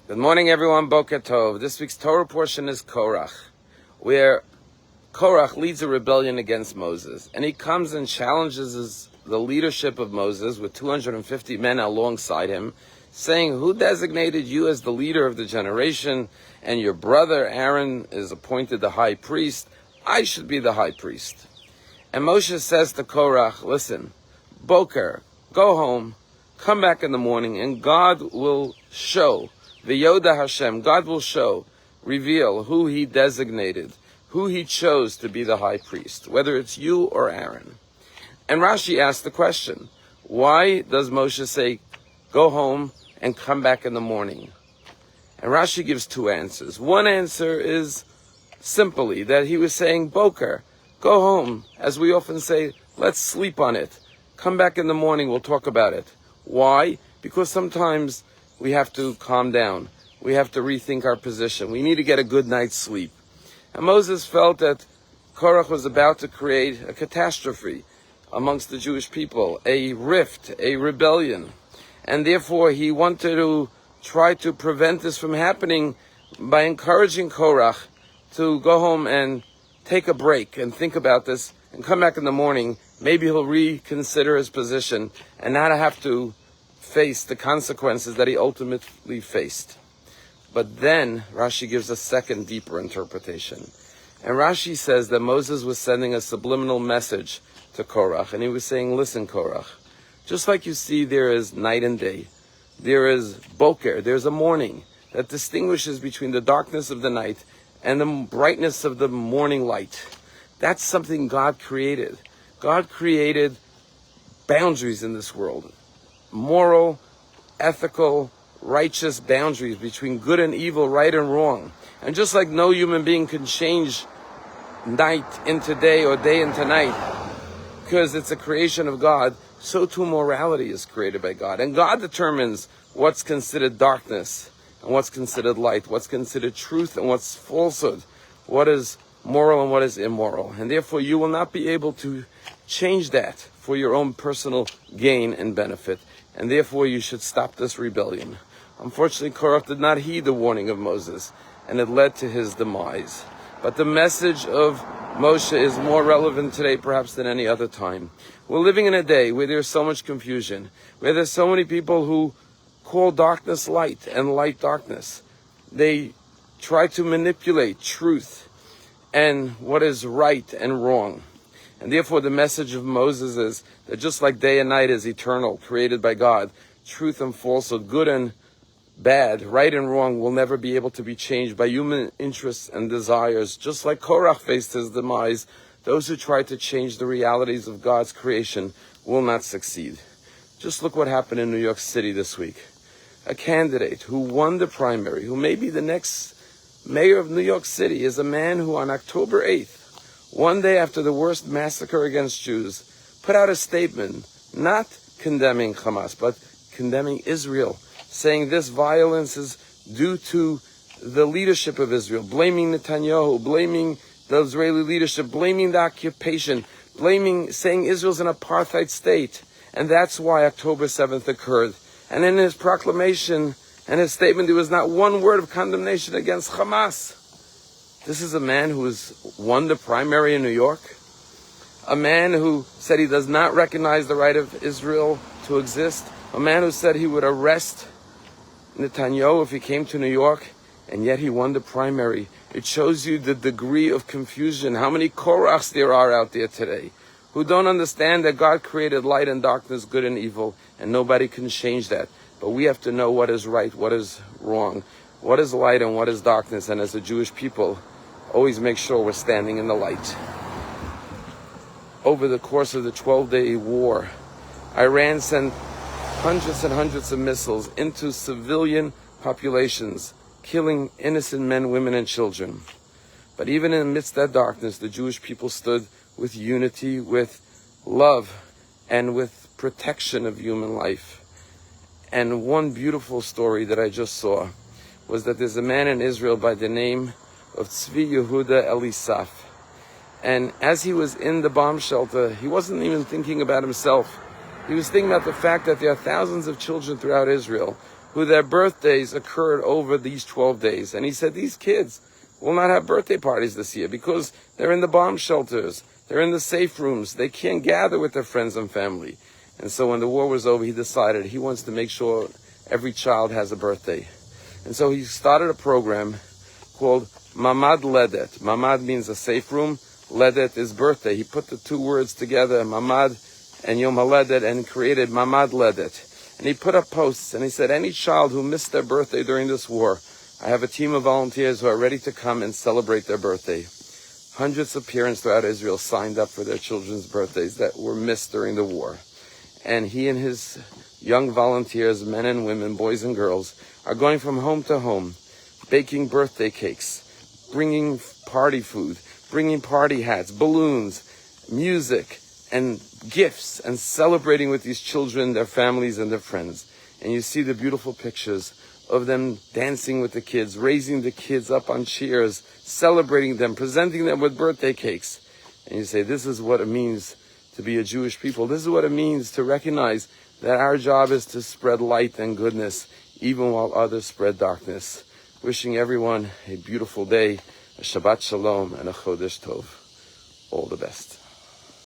Good morning, everyone. Boker Tov. This week's Torah portion is Korach, where Korach leads a rebellion against Moses, and he comes and challenges the leadership of Moses with 250 men alongside him, saying, "Who designated you as the leader of the generation? And your brother Aaron is appointed the high priest. I should be the high priest." And Moshe says to Korach, "Listen, Boker, go home, come back in the morning, and God will show." V'yoda Hashem, God will show, reveal who he designated, who he chose to be the high priest, whether it's you or Aaron. And Rashi asked the question, why does Moshe say, go home and come back in the morning? And Rashi gives two answers. One answer is simply that he was saying, Boker, go home. As we often say, let's sleep on it. Come back in the morning, we'll talk about it. Why? Because sometimes we have to calm down. We have to rethink our position. We need to get a good night's sleep. And Moses felt that Korach was about to create a catastrophe amongst the Jewish people, a rift, a rebellion. And therefore he wanted to try to prevent this from happening by encouraging Korach to go home and take a break and think about this and come back in the morning. Maybe he'll reconsider his position and not have to face the consequences that he ultimately faced. But then Rashi gives a second, deeper interpretation. And Rashi says that Moses was sending a subliminal message to Korach, and he was saying, listen, Korach, just like you see there is night and day, there is boker, there's a morning that distinguishes between the darkness of the night and the brightness of the morning light. That's something God created. God created boundaries in this world. Moral, ethical, righteous boundaries between good and evil, right and wrong. And just like no human being can change night into day or day into night because it's a creation of God, so too morality is created by God. And God determines what's considered darkness and what's considered light, what's considered truth and what's falsehood, what is moral and what is immoral. And therefore you will not be able to change that for your own personal gain and benefit. And therefore you should stop this rebellion. Unfortunately, Korach did not heed the warning of Moses, and it led to his demise. But the message of Moshe is more relevant today perhaps than any other time. We're living in a day where there's so much confusion, where there's so many people who call darkness light and light darkness. They try to manipulate truth and what is right and wrong. And therefore the message of Moses is that just like day and night is eternal, created by God, truth and falsehood, good and bad, right and wrong will never be able to be changed by human interests and desires. Just like Korach faced his demise, those who try to change the realities of God's creation will not succeed. Just look what happened in New York City this week. A candidate who won the primary, who may be the next mayor of New York City, is a man who on October 8th, one day after the worst massacre against Jews, put out a statement not condemning Hamas, but condemning Israel, saying this violence is due to the leadership of Israel, blaming Netanyahu, blaming the Israeli leadership, blaming the occupation, saying Israel's an apartheid state, and that's why October 7th occurred. And in his proclamation and his statement, there was not one word of condemnation against Hamas. This is a man who has won the primary in New York, a man who said he does not recognize the right of Israel to exist, a man who said he would arrest Netanyahu if he came to New York, and yet he won the primary. It shows you the degree of confusion, how many Korachs there are out there today who don't understand that God created light and darkness, good and evil, and nobody can change that. But we have to know what is right, what is wrong, what is light and what is darkness, and as a Jewish people, always make sure we're standing in the light. Over the course of the 12-day war, Iran sent hundreds and hundreds of missiles into civilian populations, killing innocent men, women, and children. But even amidst that darkness, the Jewish people stood with unity, with love, and with protection of human life. And one beautiful story that I just saw was that there's a man in Israel by the name of Tzvi Yehuda Elisaf. And as he was in the bomb shelter, he wasn't even thinking about himself. He was thinking about the fact that there are thousands of children throughout Israel who their birthdays occurred over these 12 days. And he said, these kids will not have birthday parties this year because they're in the bomb shelters. They're in the safe rooms. They can't gather with their friends and family. And so when the war was over, he decided he wants to make sure every child has a birthday. And so he started a program called Mamad Ledet. Mamad means a safe room. Ledet is birthday. He put the two words together, Mamad and Yom HaLedet, and created Mamad Ledet. And he put up posts, and he said, any child who missed their birthday during this war, I have a team of volunteers who are ready to come and celebrate their birthday. Hundreds of parents throughout Israel signed up for their children's birthdays that were missed during the war. And he and his young volunteers, men and women, boys and girls, are going from home to home, baking birthday cakes, bringing party food, bringing party hats, balloons, music, and gifts, and celebrating with these children, their families, and their friends. And you see the beautiful pictures of them dancing with the kids, raising the kids up on chairs, celebrating them, presenting them with birthday cakes. And you say, this is what it means to be a Jewish people. This is what it means to recognize that our job is to spread light and goodness, even while others spread darkness. Wishing everyone a beautiful day, a Shabbat Shalom, and a Chodesh Tov. All the best.